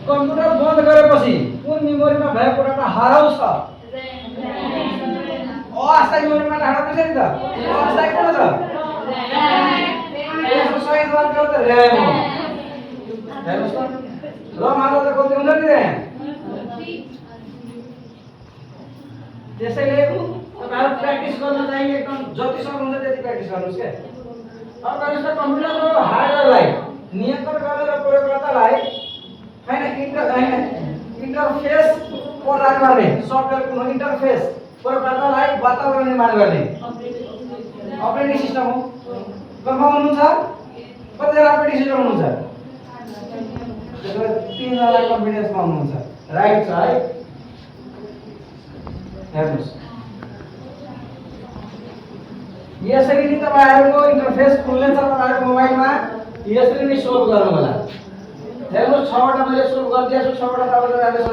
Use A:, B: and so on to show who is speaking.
A: Computer बन्द गरेपछि कुन मेमोरीमा भएको डाटा हराउँछ? अस्थायी मेमोरीमा हराउँछ नि त। अस्थायी कुन छ? यसको सही जवाफ के हो त? र्याम हो। हेर्नुस् त, रम हाल्दा त गल्ती हुन्छ नि त्यहाँ। त्यसैले तपाईहरु प्र्याक्टिस गर्न चाहिँ एकदम जति सक्नुहुन्छ त्यति प्र्याक्टिस गर्नुस् के। अब हेर्नुस् त, कम्प्युटरको हार्डवेयरलाई नियन्त्रण गर्ने र प्रयोगकर्तालाई इन्टरफेस प्रदान गर्ने सफ्टवेयरको इन्टरफेस प्रयोगकर्तालाई वातावरण निर्माण गर्ने अपरेटिङ सिस्टम हो। कन्फर्म हुनुहुन्छ? कतिजना अपरेटिङ सिस्टम हुनुहुन्छ? त्यसले 3 जना कन्फिडेन्समा हुनुहुन्छ। राइट छ है। हेर्नुस्, यसरी नै तपाईहरुको इन्टरफेस खुल्ने छ तपाईहरुको मोबाइलमा। यसरी नै सोल्भ गर्नु होला। हेर्नुस्, 6 वटा मैले सोल्भ गरिदिएको छु। 6 वटा तपाईले